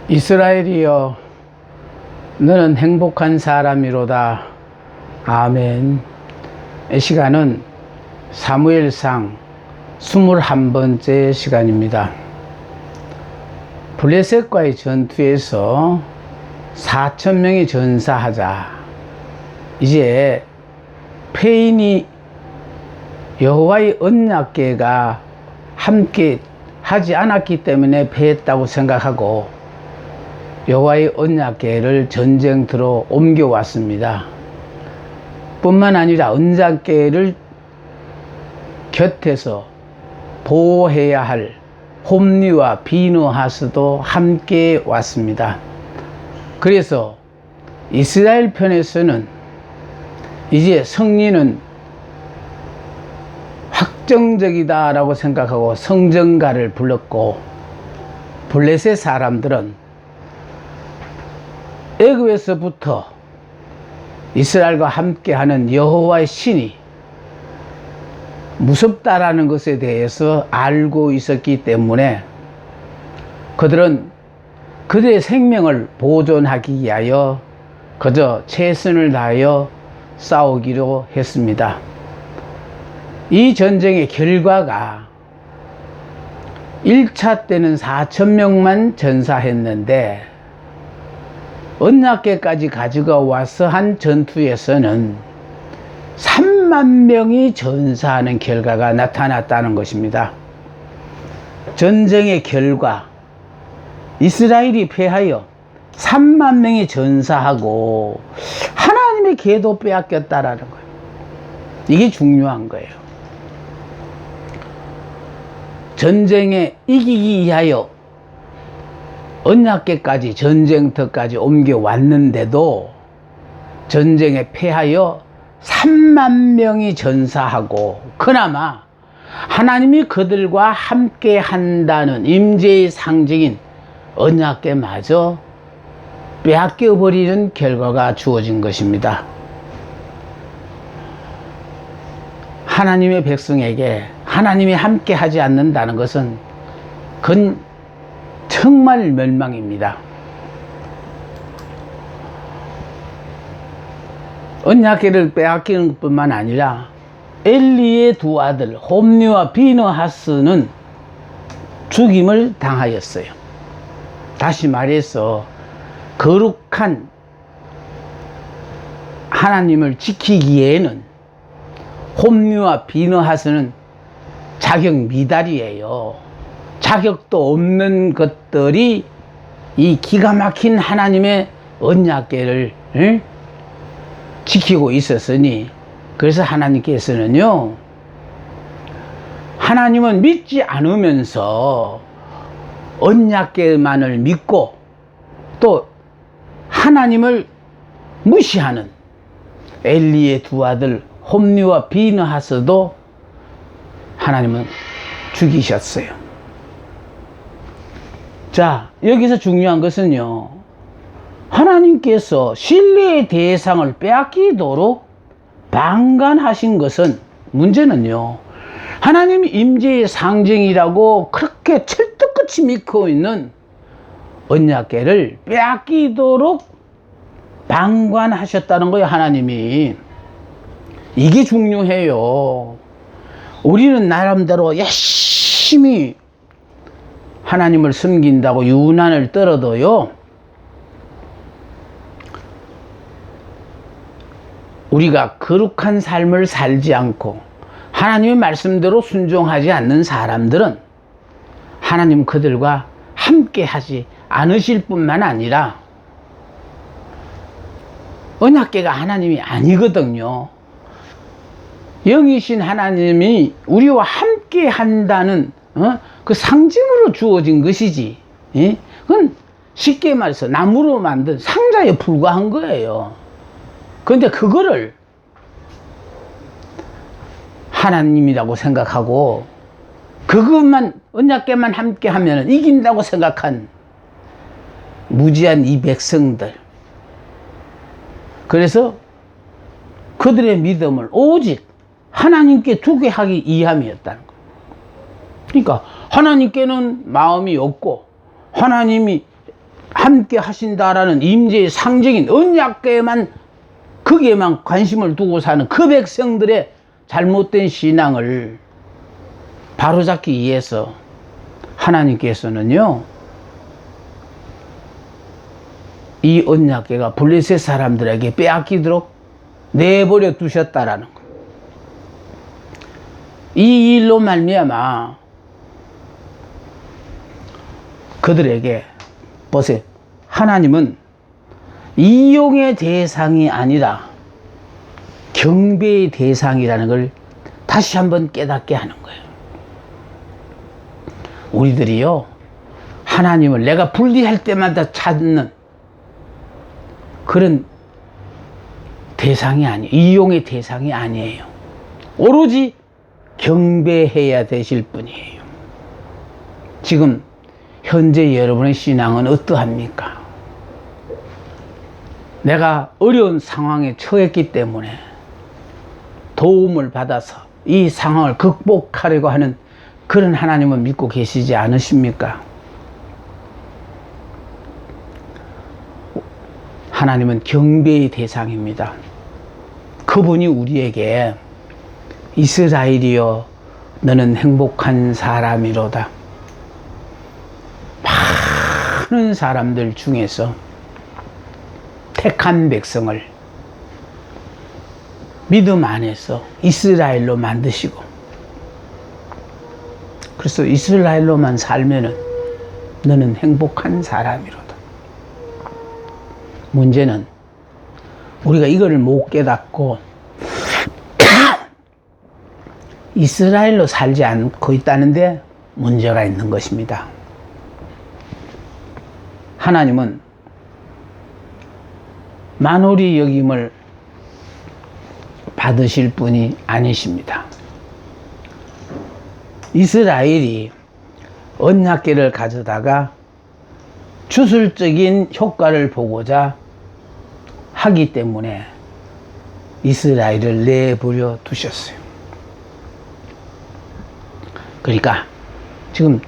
이스라엘이여, 너는 행복한 사람이로다. 아멘. 이 시간은 사무엘상 21번째 시간입니다. 블레셋과의 전투에서 4,000명이 전사하자 이제 패인이 여호와의 언약궤가 함께 하지 않았기 때문에 패했다고 생각하고 여호와의 언약궤를 전쟁터로 옮겨왔습니다. 뿐만 아니라 언약궤를 곁에서 보호해야 할 홈리와 비느하스도 함께 왔습니다. 그래서 이스라엘 편에서는 이제 승리는 확정적이다 라고 생각하고 성전가를 불렀고, 블레셋 사람들은 애굽에서부터 이스라엘과 함께하는 여호와의 신이 무섭다라는 것에 대해서 알고 있었기 때문에 그들은 그들의 생명을 보존하기 위하여 그저 최선을 다하여 싸우기로 했습니다. 이 전쟁의 결과가 1차 때는 4,000명만 전사했는데 언약궤까지 가져가 와서 한 전투에서는 3만 명이 전사하는 결과가 나타났다는 것입니다. 전쟁의 결과, 이스라엘이 패하여 3만 명이 전사하고 하나님의 궤도 빼앗겼다라는 거예요. 이게 중요한 거예요. 전쟁에 이기기 위하여 언약궤까지 전쟁터까지 옮겨왔는데도 전쟁에 패하여 3만 명이 전사하고 그나마 하나님이 그들과 함께 한다는 임재의 상징인 언약궤마저 빼앗겨버리는 결과가 주어진 것입니다. 하나님의 백성에게 하나님이 함께 하지 않는다는 것은 그건 정말 멸망입니다. 언약궤를 빼앗기는 뿐만 아니라 엘리의 두 아들 홈리와 비느하스는 죽임을 당하였어요. 다시 말해서 거룩한 하나님을 지키기에는 홈리와 비느하스는 자격 미달이에요. 자격도 없는 것들이 이 기가 막힌 하나님의 언약궤를 지키고 있었으니, 그래서 하나님께서는요, 하나님은 믿지 않으면서 언약궤만을 믿고 또 하나님을 무시하는 엘리의 두 아들 홈리와 비느하스도 하나님은 죽이셨어요. 자, 여기서 중요한 것은요, 하나님께서 신뢰의 대상을 빼앗기도록 방관하신 것은, 문제는요, 하나님이 임재의 상징이라고 그렇게 철떡같이 믿고 있는 언약궤를 빼앗기도록 방관하셨다는 거예요, 하나님이. 이게 중요해요. 우리는 나름대로 열심히 하나님을 섬긴다고 유난을 떨어도요, 우리가 거룩한 삶을 살지 않고 하나님의 말씀대로 순종하지 않는 사람들은 하나님 그들과 함께 하지 않으실 뿐만 아니라 언약궤가 하나님이 아니거든요. 영이신 하나님이 우리와 함께 한다는 그 상징으로 주어진 것이지, 그건 쉽게 말해서 나무로 만든 상자에 불과한 거예요. 그런데 그거를 하나님이라고 생각하고 그것만, 언약궤만 함께 하면 이긴다고 생각한 무지한 이 백성들, 그래서 그들의 믿음을 오직 하나님께 두게 하기 위함이었다는 거예요. 그러니까 하나님께는 마음이 없고 하나님이 함께 하신다라는 임재의 상징인 언약궤에만 거기에만 관심을 두고 사는 그 백성들의 잘못된 신앙을 바로잡기 위해서 하나님께서는요, 이 언약궤가 블레셋 사람들에게 빼앗기도록 내버려 두셨다라는 것. 이 일로 말미암아 그들에게 보세요. 하나님은 이용의 대상이 아니라 경배의 대상이라는 걸 다시 한번 깨닫게 하는 거예요. 우리들이요, 하나님을 내가 불리할 때마다 찾는 그런 대상이 아니에요. 이용의 대상이 아니에요. 오로지 경배해야 되실 분이에요. 지금 현재 여러분의 신앙은 어떠합니까? 내가 어려운 상황에 처했기 때문에 도움을 받아서 이 상황을 극복하려고 하는 그런 하나님을 믿고 계시지 않으십니까? 하나님은 경배의 대상입니다. 그분이 우리에게 이스라엘이여 너는 행복한 사람이로다. 많은 사람들 중에서 택한 백성을 믿음 안에서 이스라엘로 만드시고, 그래서 이스라엘로만 살면은 너는 행복한 사람이로다. 문제는 우리가 이거를 못 깨닫고 이스라엘로 살지 않고 있다는데 문제가 있는 것입니다. 하나님은 만홀히 여김을 받으실 분이 아니십니다. 이스라엘이 언약궤를 가져다가 주술적인 효과를 보고자 하기 때문에 이스라엘을 내버려 두셨어요. 그러니까 지금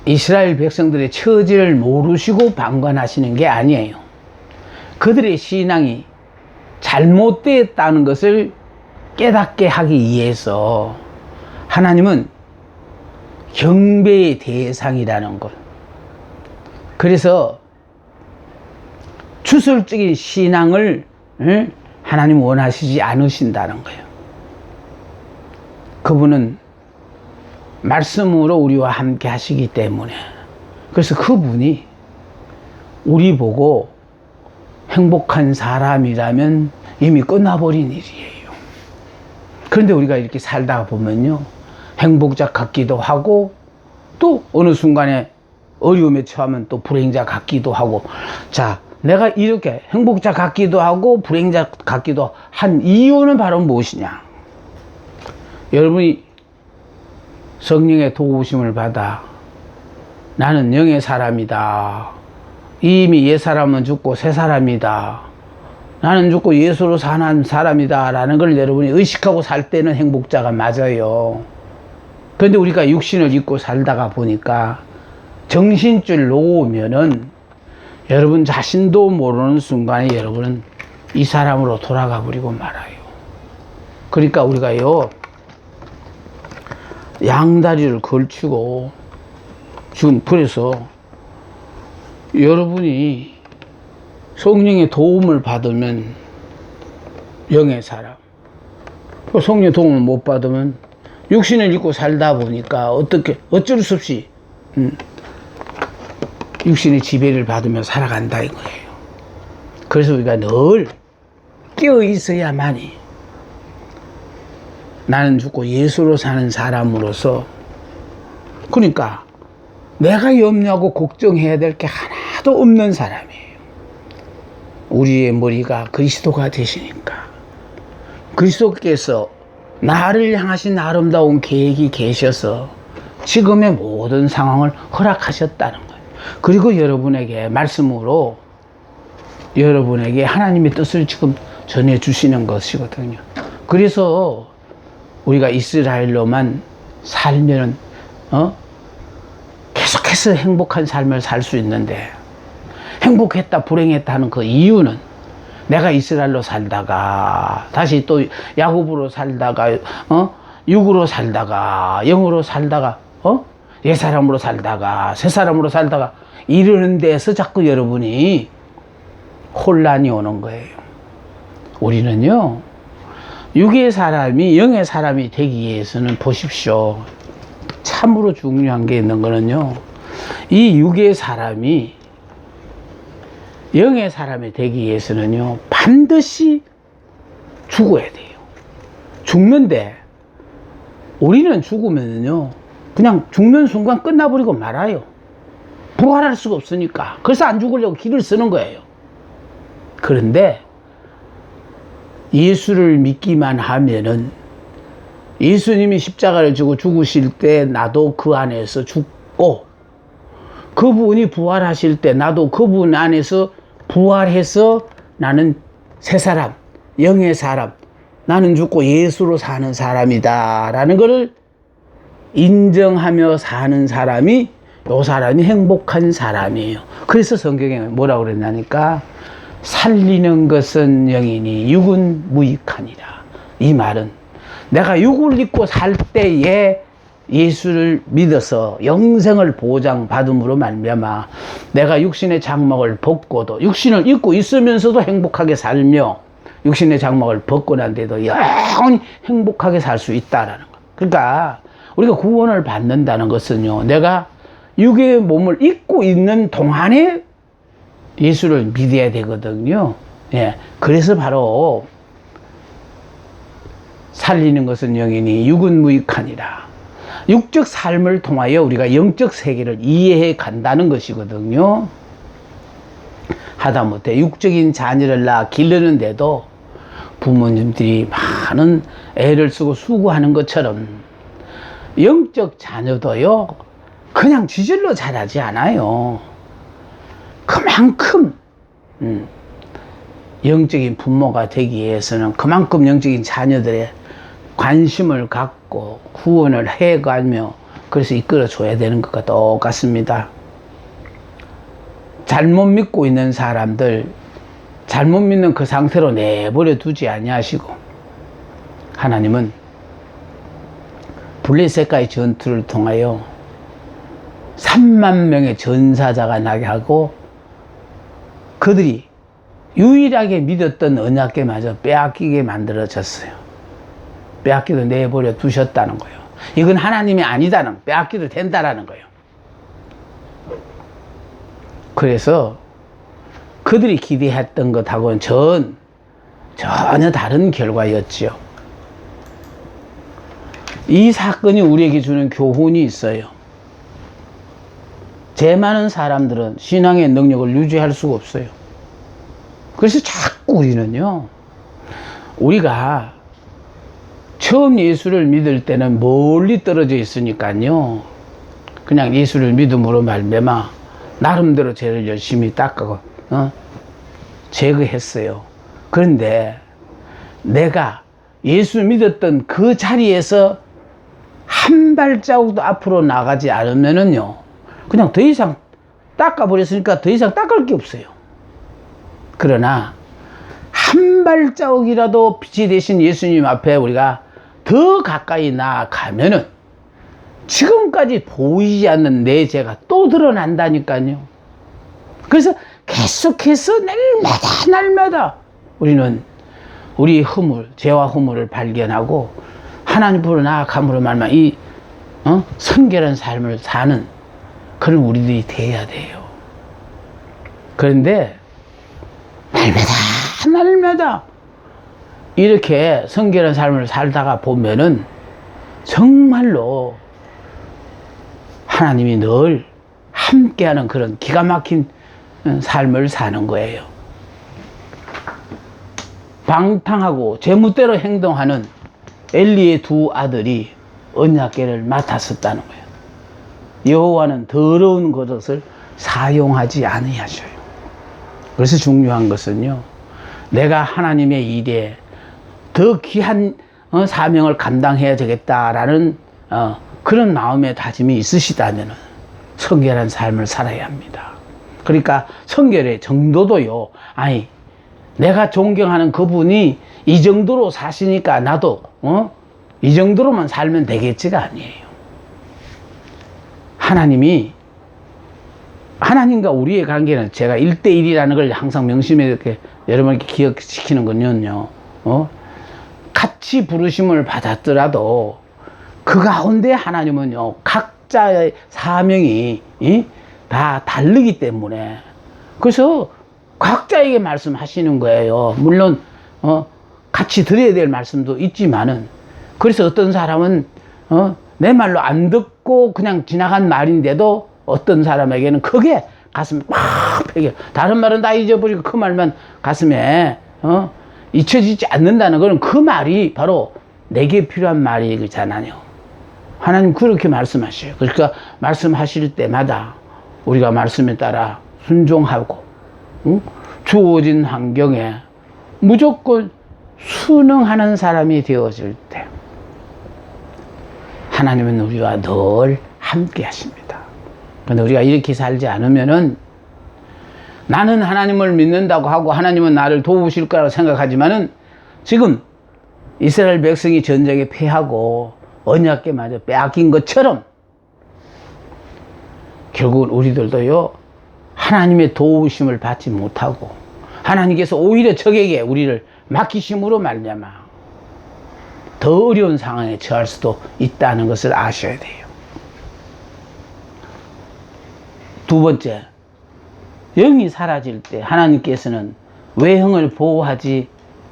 이스라엘 백성들의 처지를 모르시고 방관하시는 게 아니에요. 그들의 신앙이 잘못되었다는 것을 깨닫게 하기 위해서 하나님은 경배의 대상이라는 것. 그래서 주술적인 신앙을 하나님 원하시지 않으신다는 거예요. 그분은 말씀으로 우리와 함께 하시기 때문에, 그래서 그분이 우리 보고 행복한 사람이라면 이미 끝나버린 일이에요. 그런데 우리가 이렇게 살다가 보면요, 행복자 같기도 하고 또 어느 순간에 어려움에 처하면 또 불행자 같기도 하고, 자, 내가 이렇게 행복자 같기도 하고 불행자 같기도 한 이유는 바로 무엇이냐? 여러분이 성령의 도우심을 받아 나는 영의 사람이다, 이미 옛 사람은 죽고 새 사람이다, 나는 죽고 예수로 사는 사람이다 라는 걸 여러분이 의식하고 살 때는 행복자가 맞아요. 그런데 우리가 육신을 입고 살다가 보니까 정신줄 놓으면은 여러분 자신도 모르는 순간에 여러분은 이 사람으로 돌아가 버리고 말아요. 그러니까 우리가요, 양다리를 걸치고, 지금 그래서 여러분이 성령의 도움을 받으면 영의 사람, 성령의 도움을 못 받으면 육신을 입고 살다 보니까 어쩔 수 없이 육신의 지배를 받으며 살아간다 이거예요. 그래서 우리가 늘 깨어 있어야만이 나는 죽고 예수로 사는 사람으로서, 그러니까 내가 염려하고 걱정해야 될 게 하나도 없는 사람이에요. 우리의 머리가 그리스도가 되시니까 그리스도께서 나를 향하신 아름다운 계획이 계셔서 지금의 모든 상황을 허락하셨다는 거예요. 그리고 여러분에게 말씀으로 여러분에게 하나님의 뜻을 지금 전해주시는 것이거든요. 그래서 우리가 이스라엘로만 살면 계속해서 행복한 삶을 살 수 있는데, 행복했다 불행했다 하는 그 이유는 내가 이스라엘로 살다가 다시 또 야곱으로 살다가 육으로 살다가 영으로 살다가 옛사람으로 살다가 새사람으로 살다가 이러는 데서 자꾸 여러분이 혼란이 오는 거예요. 우리는요, 육의 사람이 영의 사람이 되기 위해서는 보십시오. 참으로 중요한 게 있는 거는요, 이 육의 사람이 영의 사람이 되기 위해서는요, 반드시 죽어야 돼요. 죽는데 우리는 죽으면요, 그냥 죽는 순간 끝나버리고 말아요. 부활할 수가 없으니까. 그래서 안 죽으려고 길을 쓰는 거예요. 그런데 예수를 믿기만 하면은 예수님이 십자가를 지고 죽으실 때 나도 그 안에서 죽고, 그분이 부활하실 때 나도 그분 안에서 부활해서 나는 새 사람, 영의 사람, 나는 죽고 예수로 사는 사람이다 라는 것을 인정하며 사는 사람이, 요 사람이 행복한 사람이에요. 그래서 성경에 뭐라고 그랬냐니까, 살리는 것은 영이니 육은 무익하니라. 이 말은 내가 육을 입고 살 때에 예수를 믿어서 영생을 보장받음으로 말미암아 내가 육신의 장막을 벗고도, 육신을 입고 있으면서도 행복하게 살며 육신의 장막을 벗고 난 데도 영원히 행복하게 살 수 있다라는 것. 그러니까 우리가 구원을 받는다는 것은요, 내가 육의 몸을 입고 있는 동안에 예수를 믿어야 되거든요. 예. 그래서 바로 살리는 것은 영이니 육은 무익하니라. 육적 삶을 통하여 우리가 영적 세계를 이해해 간다는 것이거든요. 하다못해 육적인 자녀를 낳아 기르는데도 부모님들이 많은 애를 쓰고 수고하는 것처럼 영적 자녀도요, 그냥 쥐질로 자라지 않아요. 그만큼 영적인 부모가 되기 위해서는 그만큼 영적인 자녀들의 관심을 갖고 후원을 해가며 그래서 이끌어줘야 되는 것과 똑같습니다. 잘못 믿고 있는 사람들, 잘못 믿는 그 상태로 내버려 두지 아니하시고, 하나님은 블레셋과의 전투를 통하여 3만 명의 전사자가 나게 하고 그들이 유일하게 믿었던 언약궤마저 빼앗기게 만들어졌어요. 빼앗기도 내버려 두셨다는 거예요. 이건 하나님이 아니다는, 빼앗기도 된다라는 거예요. 그래서 그들이 기대했던 것하고는 전혀 다른 결과였지요. 이 사건이 우리에게 주는 교훈이 있어요. 죄 많은 사람들은 신앙의 능력을 유지할 수가 없어요. 그래서 자꾸 우리는요, 우리가 처음 예수를 믿을 때는 멀리 떨어져 있으니까요, 그냥 예수를 믿음으로 말미암아 나름대로 죄를 열심히 닦고 제거했어요. 그런데 내가 예수 믿었던 그 자리에서 한 발자국도 앞으로 나가지 않으면은요, 그냥 더 이상 닦아버렸으니까 더 이상 닦을 게 없어요. 그러나 한 발자국이라도 빛이 되신 예수님 앞에 우리가 더 가까이 나아가면은 지금까지 보이지 않는 내 죄가 또 드러난다니까요. 그래서 계속해서 날마다 우리는 우리 허물, 죄와 허물을 발견하고 하나님으로 나아감으로 말미암아 이 성결한 삶을 사는 그런 우리들이 돼야 돼요. 그런데 날마다 이렇게 성결한 삶을 살다가 보면은 정말로 하나님이 늘 함께하는 그런 기가 막힌 삶을 사는 거예요. 방탕하고 제멋대로 행동하는 엘리의 두 아들이 언약궤를 맡았었다는 거예요. 여호와는 더러운 것을 사용하지 아니하셔요. 그래서 중요한 것은요, 내가 하나님의 일에 더 귀한 사명을 감당해야 되겠다라는 그런 마음의 다짐이 있으시다면 성결한 삶을 살아야 합니다. 그러니까 성결의 정도도요, 아니, 내가 존경하는 그분이 이 정도로 사시니까 나도, 이 정도로만 살면 되겠지가 아니에요. 하나님과 우리의 관계는 제가 1대1이라는 걸 항상 명심해 이렇게 여러분께 기억시키는 건요, 같이 부르심을 받았더라도 그 가운데 하나님은요, 각자의 사명이 다 다르기 때문에 그래서 각자에게 말씀하시는 거예요. 물론 같이 들어야 될 말씀도 있지만은, 그래서 어떤 사람은 내 말로 안 듣고 그냥 지나간 말인데도 어떤 사람에게는 크게 가슴에 막 베겨, 다른 말은 다 잊어버리고 그 말만 가슴에 잊혀지지 않는다는 것은 그 말이 바로 내게 필요한 말이잖아요. 하나님 그렇게 말씀하셔요. 그러니까 말씀하실 때마다 우리가 말씀에 따라 순종하고 주어진 환경에 무조건 순응하는 사람이 되어질 때 하나님은 우리와 늘 함께 하십니다. 그런데 우리가 이렇게 살지 않으면은, 나는 하나님을 믿는다고 하고 하나님은 나를 도우실 거라고 생각하지만은 지금 이스라엘 백성이 전쟁에 패하고 언약궤마저 빼앗긴 것처럼 결국은 우리들도요, 하나님의 도우심을 받지 못하고 하나님께서 오히려 적에게 우리를 맡기심으로 말미암아 더 어려운 상황에 처할 수도 있다는 것을 아셔야 돼요. 두 번째, 영이 사라질 때 하나님께서는 외형을 보호하지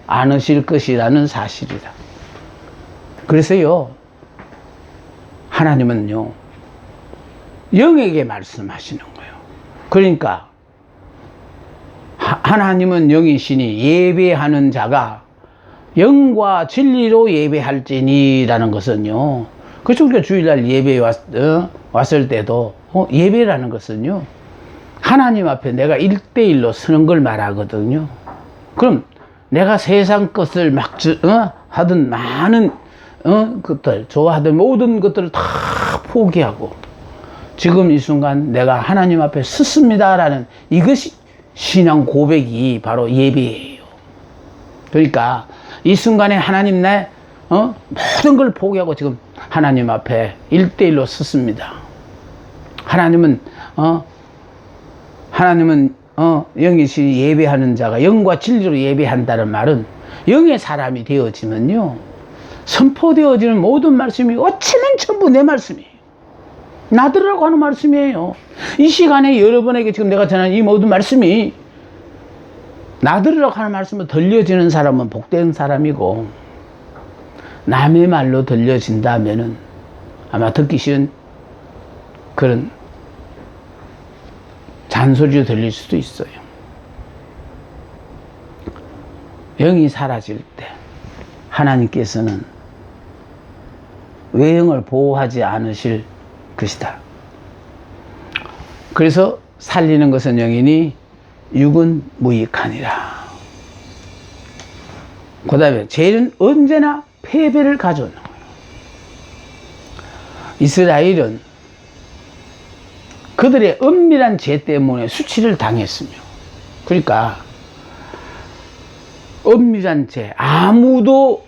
않으실 것이라는 사실이다. 그래서요, 하나님은요, 영에게 말씀하시는 거예요. 그러니까 하나님은 영이시니 예배하는 자가 영과 진리로 예배할지니라는 것은요, 그래서 우리가 주일날 예배에 왔을 때도 예배라는 것은요, 하나님 앞에 내가 1대1로 서는 걸 말하거든요. 그럼 내가 세상 것을 막 하던 많은 것들, 좋아하던 모든 것들을 다 포기하고 지금 이 순간 내가 하나님 앞에 섰습니다라는 이것이 신앙 고백이 바로 예배예요. 그러니까 이 순간에 하나님 내 모든 걸 포기하고 지금 하나님 앞에 1대1로 섰습니다. 하나님은 영이시 예배하는 자가 영과 진리로 예배한다는 말은, 영의 사람이 되어지면요, 선포되어지는 모든 말씀이 어쩌면 전부 내 말씀이에요. 나들으라고 하는 말씀이에요. 이 시간에 여러분에게 지금 내가 전하는 이 모든 말씀이 나들으라고 하는 말씀으로 들려지는 사람은 복된 사람이고, 남의 말로 들려진다면은 아마 듣기 쉬운 그런 잔소리로 들릴 수도 있어요. 영이 사라질 때 하나님께서는 외형을 보호하지 않으실 것이다. 그래서 살리는 것은 영이니 육은 무익하니라. 그 다음에 죄는 언제나 패배를 가져오는 거예요. 이스라엘은 그들의 은밀한 죄 때문에 수치를 당했으며, 그러니까 은밀한 죄, 아무도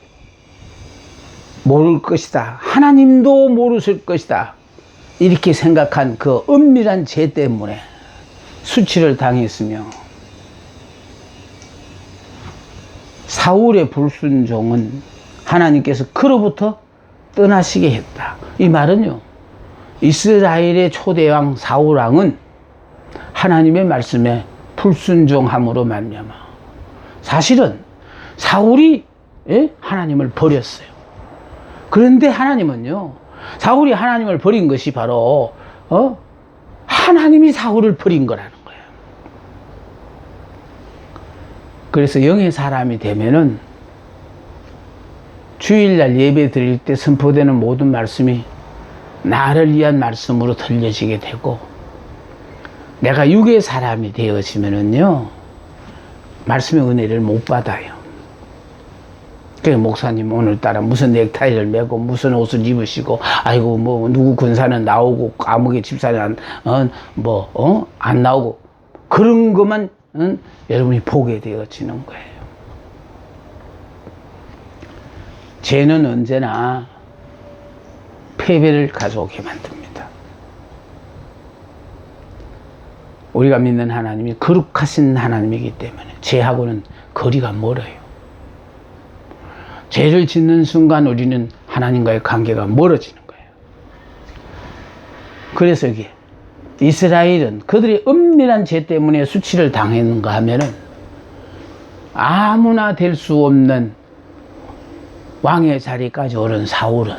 모를 것이다, 하나님도 모르실 것이다, 이렇게 생각한 그 은밀한 죄 때문에 수치를 당했으며, 사울의 불순종은 하나님께서 그로부터 떠나시게 했다. 이 말은요, 이스라엘의 초대왕 사울왕은 하나님의 말씀에 불순종함으로 말미암아 사실은 사울이 하나님을 버렸어요. 그런데 하나님은요, 사울이 하나님을 버린 것이 바로 하나님이 사울을 버린 거라는 거예요. 그래서 영의 사람이 되면은 주일날 예배 드릴 때 선포되는 모든 말씀이 나를 위한 말씀으로 들려지게 되고, 내가 육의 사람이 되어지면은요, 말씀의 은혜를 못 받아요. 그러니까 목사님 오늘따라 무슨 넥타이를 메고 무슨 옷을 입으시고, 아이고 뭐 누구 군사는 나오고 아무개 집사는 안 나오고, 그런 것만 여러분이 보게 되어지는 거예요. 죄는 언제나 패배를 가져오게 만듭니다. 우리가 믿는 하나님이 거룩하신 하나님이기 때문에 죄하고는 거리가 멀어요. 죄를 짓는 순간 우리는 하나님과의 관계가 멀어지는 거예요. 그래서 이게 이스라엘은 그들의 엄밀한 죄 때문에 수치를 당했는가 하면은 아무나 될 수 없는 왕의 자리까지 오른 사울은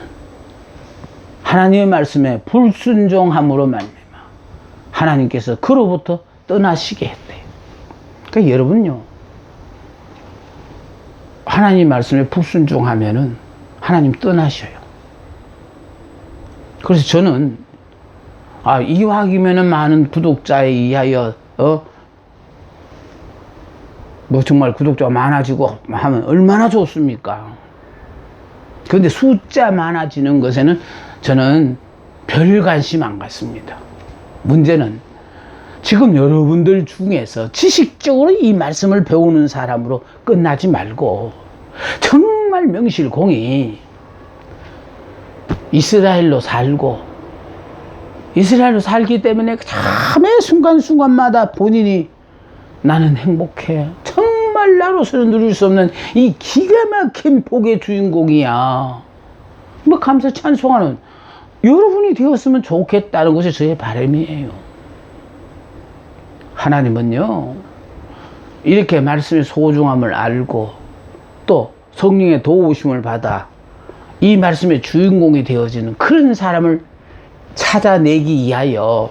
하나님의 말씀에 불순종함으로 말미암아 하나님께서 그로부터 떠나시게 했대요. 그러니까 여러분요, 하나님 말씀에 불순종하면은 하나님 떠나셔요. 그래서 저는 이왕이면은 많은 구독자에 의하여 뭐 정말 구독자가 많아지고 하면 얼마나 좋습니까? 그런데 숫자 많아지는 것에는 저는 별 관심 안 갖습니다. 문제는 지금 여러분들 중에서 지식적으로 이 말씀을 배우는 사람으로 끝나지 말고 정말 명실공히 이스라엘로 살기 때문에 참의 순간순간마다 본인이 나는 행복해, 정말 나로서는 누릴 수 없는 이 기가 막힌 복의 주인공이야, 뭐 감사 찬송하는 여러분이 되었으면 좋겠다는 것이 저의 바람이에요. 하나님은요, 이렇게 말씀의 소중함을 알고 또 성령의 도우심을 받아 이 말씀의 주인공이 되어지는 그런 사람을 찾아내기 위하여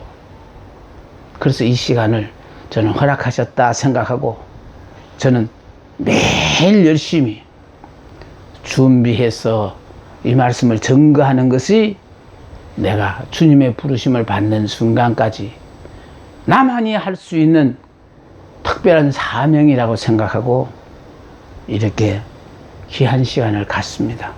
그래서 이 시간을 저는 허락하셨다 생각하고 저는 매일 열심히 준비해서 이 말씀을 증거하는 것이 내가 주님의 부르심을 받는 순간까지 나만이 할 수 있는 특별한 사명이라고 생각하고 이렇게 귀한 시간을 갖습니다.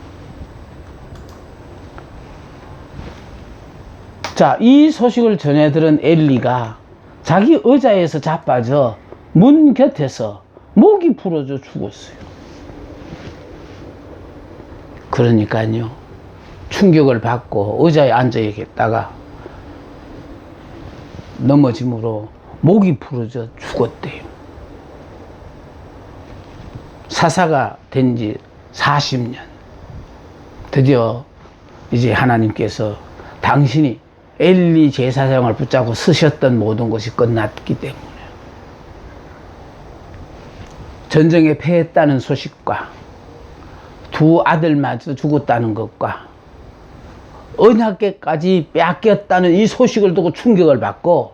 자, 이 소식을 전해들은 엘리가 자기 의자에서 자빠져 문 곁에서 목이 부러져 죽었어요. 그러니까요, 충격을 받고 의자에 앉아 있다가 넘어짐으로 목이 부러져 죽었대요. 사사가 된 지 40년. 드디어 이제 하나님께서 당신이 엘리 제사장을 붙잡고 쓰셨던 모든 것이 끝났기 때문에 전쟁에 패했다는 소식과 두 아들마저 죽었다는 것과 언약궤까지 빼앗겼다는 이 소식을 두고 충격을 받고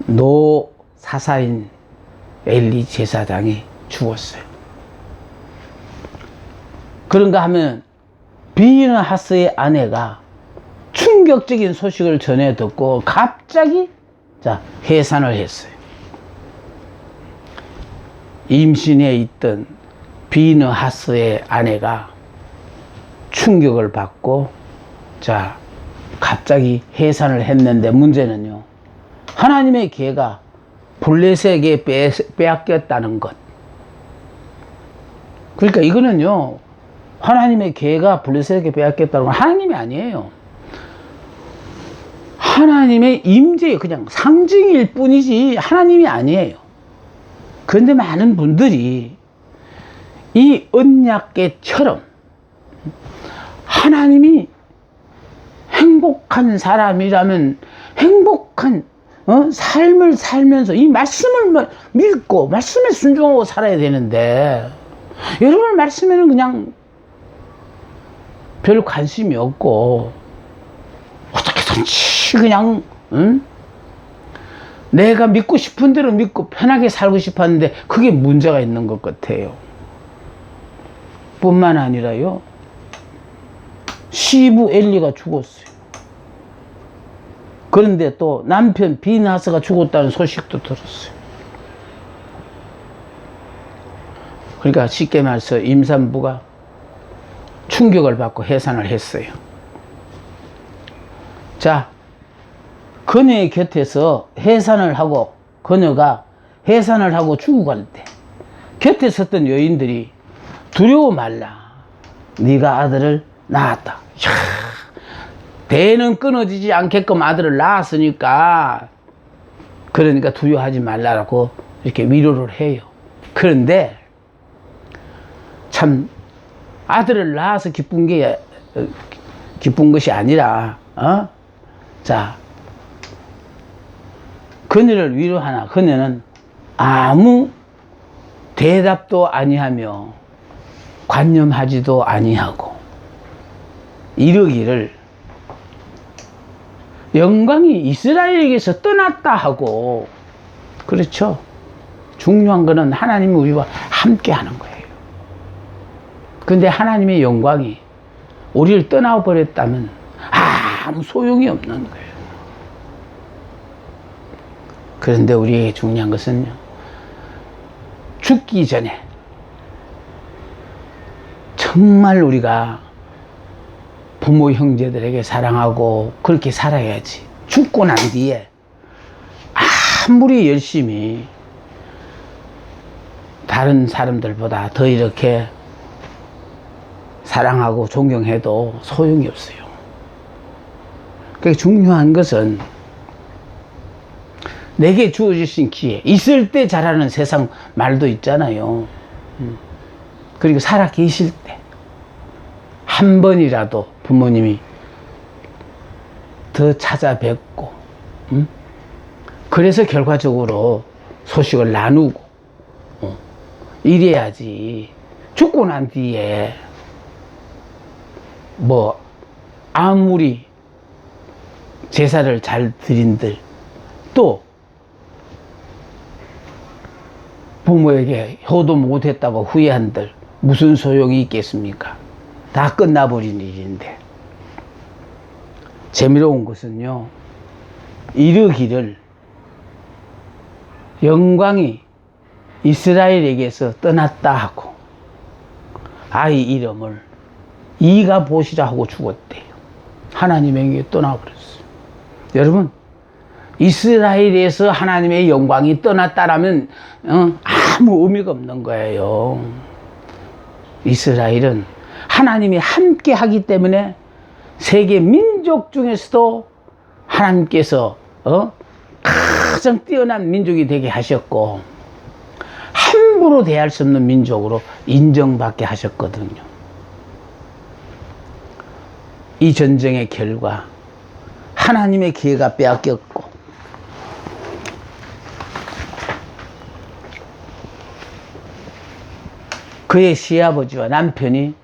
노 사사인 엘리 제사장이 죽었어요. 그런가 하면 비느하스의 아내가 충격적인 소식을 전해 듣고 갑자기 해산을 했어요. 임신해 있던 비느하스의 아내가 충격을 받고 갑자기 해산을 했는데 문제는요, 하나님의 계가 블레셋에게 빼앗겼다는 것. 그러니까 이거는요, 하나님의 계가 블레셋에게 빼앗겼다는 건 하나님이 아니에요. 하나님의 임재의 그냥 상징일 뿐이지 하나님이 아니에요. 그런데 많은 분들이 이 언약궤처럼 하나님이 행복한 사람이라면 행복한 삶을 살면서 이 말씀을 믿고 말씀에 순종하고 살아야 되는데 여러분 말씀에는 그냥 별 관심이 없고 어떻게든지 그냥 내가 믿고 싶은 대로 믿고 편하게 살고 싶었는데 그게 문제가 있는 것 같아요. 뿐만 아니라요, 시부 엘리가 죽었어요. 그런데 또 남편 비느하스가 죽었다는 소식도 들었어요. 그러니까 쉽게 말해서 임산부가 충격을 받고 해산을 했어요. 자, 그녀의 곁에서 해산을 하고, 그녀가 해산을 하고 죽어갈 때 곁에 섰던 여인들이 두려워 말라, 네가 아들을 낳았다. 이야, 대는 끊어지지 않게끔 아들을 낳았으니까, 그러니까 두려워하지 말라라고 이렇게 위로를 해요. 그런데 참 아들을 낳아서 기쁜 것이 아니라, 자, 그녀를 위로하나 그녀는 아무 대답도 아니하며 관념하지도 아니하고 이르기를, 영광이 이스라엘에게서 떠났다 하고. 그렇죠. 중요한 거는 하나님이 우리와 함께 하는 거예요. 근데 하나님의 영광이 우리를 떠나버렸다면 아무 소용이 없는 거예요. 그런데 우리에게 중요한 것은요, 죽기 전에 정말 우리가 부모 형제들에게 사랑하고 그렇게 살아야지. 죽고 난 뒤에 아무리 열심히 다른 사람들보다 더 이렇게 사랑하고 존경해도 소용이 없어요. 그러니까 중요한 것은 내게 주어지신 기회, 있을 때 잘하는 세상 말도 있잖아요. 그리고 살아 계실 때 한 번이라도 부모님이 더 찾아뵙고, 그래서 결과적으로 소식을 나누고, 이래야지. 죽고 난 뒤에 뭐 아무리 제사를 잘 드린들 또 부모에게 효도 못했다고 후회한들 무슨 소용이 있겠습니까? 다 끝나버린 일인데. 재미로운 것은요, 이르기를 영광이 이스라엘에게서 떠났다 하고 아이 이름을 이가 보시라 하고 죽었대요. 하나님에게 떠나버렸어요. 여러분, 이스라엘에서 하나님의 영광이 떠났다라면 아무 의미가 없는 거예요. 이스라엘은 하나님이 함께 하기 때문에 세계 민족 중에서도 하나님께서 가장 뛰어난 민족이 되게 하셨고, 함부로 대할 수 없는 민족으로 인정받게 하셨거든요. 이 전쟁의 결과 하나님의 기회가 빼앗겼고, 그의 시아버지와 남편이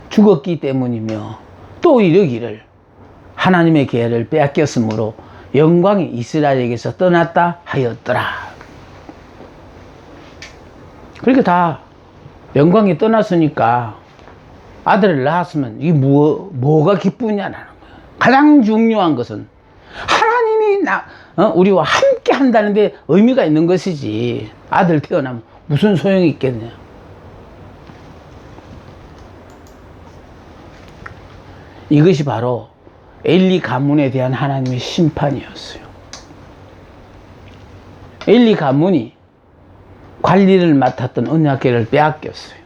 죽었기 때문이며, 또 이르기를 하나님의 기회를 빼앗겼으므로 영광이 이스라엘에게서 떠났다 하였더라. 그러니까 다 영광이 떠났으니까 아들을 낳았으면 이게 뭐가 기쁘냐라는 거예요. 가장 중요한 것은 하나님이 우리와 함께 한다는데 의미가 있는 것이지, 아들 태어나면 무슨 소용이 있겠냐. 이것이 바로 엘리 가문에 대한 하나님의 심판이었어요. 엘리 가문이 관리를 맡았던 언약궤를 빼앗겼어요.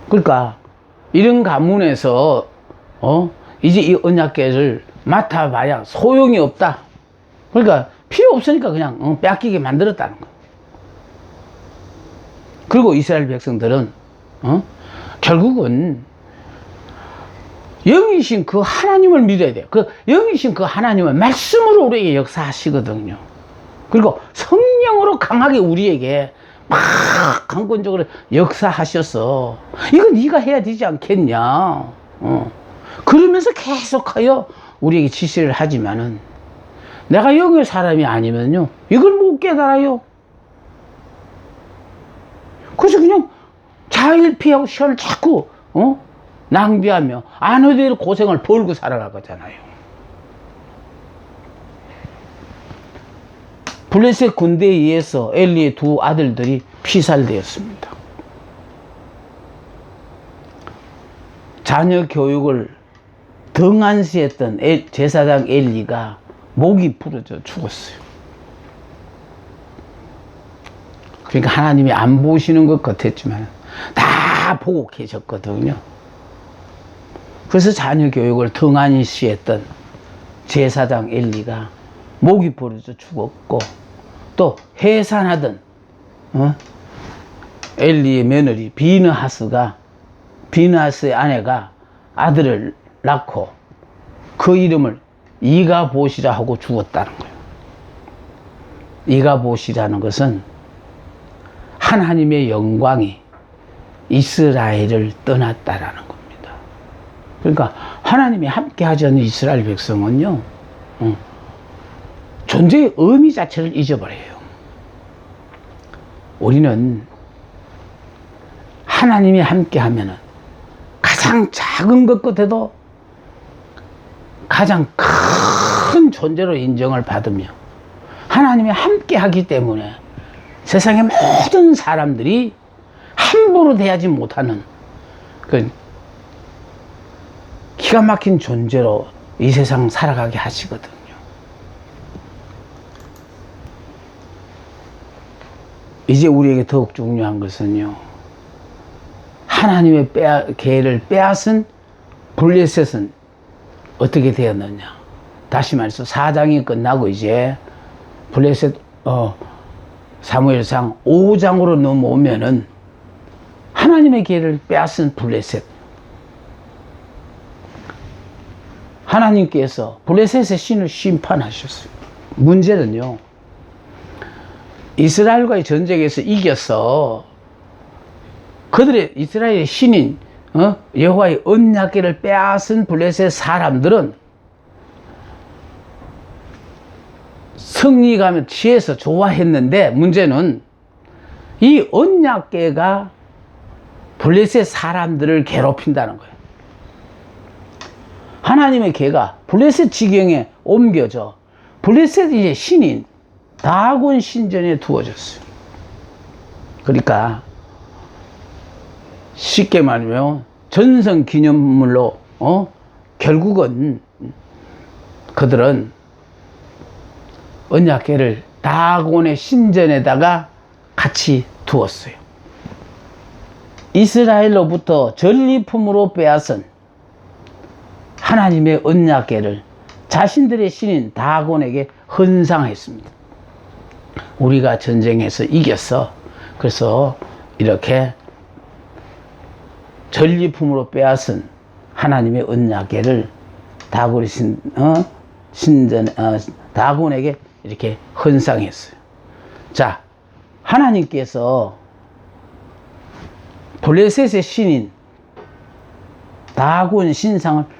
그러니까 이런 가문에서 이제 이 언약궤를 맡아봐야 소용이 없다. 그러니까 필요 없으니까 그냥 빼앗기게 만들었다는 거예요. 그리고 이스라엘 백성들은 결국은 영이신 그 하나님을 믿어야 돼요. 그 영이신 그 하나님은 말씀으로 우리에게 역사하시거든요. 그리고 성령으로 강하게 우리에게 막 강권적으로 역사하셔서 이거 네가 해야 되지 않겠냐. 그러면서 계속하여 우리에게 지시를 하지만은 내가 영의 사람이 아니면요 이걸 못 깨달아요. 그래서 그냥 자일피하고 시간을 자꾸 낭비하며 안 하대로 고생을 벌고 살아가잖아요. 블레셋 군대에 의해서 엘리의 두 아들들이 피살되었습니다. 자녀 교육을 더 등한시했던 제사장 엘리가 목이 부러져 죽었어요. 그러니까 하나님이 안 보시는 것 같았지만 다 보고 계셨거든요. 그래서 자녀 교육을 등한시했던 제사장 엘리가 목이 부러져 죽었고, 또 해산하던 엘리의 며느리 비느하스의 아내가 아들을 낳고 그 이름을 이가봇이라 하고 죽었다는 거예요. 이가봇이라는 것은 하나님의 영광이 이스라엘을 떠났다라는 겁니다. 그러니까 하나님이 함께 하지 않는 이스라엘 백성은요, 존재의 의미 자체를 잊어버려요. 우리는 하나님이 함께 하면은 가장 작은 것 같아도 가장 큰 존재로 인정을 받으며, 하나님이 함께 하기 때문에 세상의 모든 사람들이 함부로 대하지 못하는 그 기가 막힌 존재로 이 세상 살아가게 하시거든요. 이제 우리에게 더욱 중요한 것은요, 하나님의 계를 빼앗은 블레셋은 어떻게 되었느냐. 다시 말해서 4장이 끝나고 이제 블레셋 사무엘상 5장으로 넘어오면은 하나님의 계를 빼앗은 블레셋, 하나님께서 블레셋의 신을 심판하셨어요. 문제는요, 이스라엘과의 전쟁에서 이겨서 그들의 이스라엘의 신인 여호와의 언약궤를 빼앗은 블레셋 사람들은 승리감에 취해서 좋아했는데, 문제는 이 언약궤가 블레셋 사람들을 괴롭힌다는 거예요. 하나님의 궤가 블레셋 지경에 옮겨져 블레셋 이제 신인 다곤 신전에 두어졌어요. 그러니까 쉽게 말하면 전성 기념물로 결국은 그들은 언약궤를 다곤의 신전에다가 같이 두었어요. 이스라엘로부터 전리품으로 빼앗은 하나님의 언약궤를 자신들의 신인 다곤에게 헌상했습니다. 우리가 전쟁에서 이겼어. 그래서 이렇게 전리품으로 빼앗은 하나님의 언약궤를 다곤의 다곤에게 이렇게 헌상했어요. 자, 하나님께서 블레셋의 신인 다곤 신상을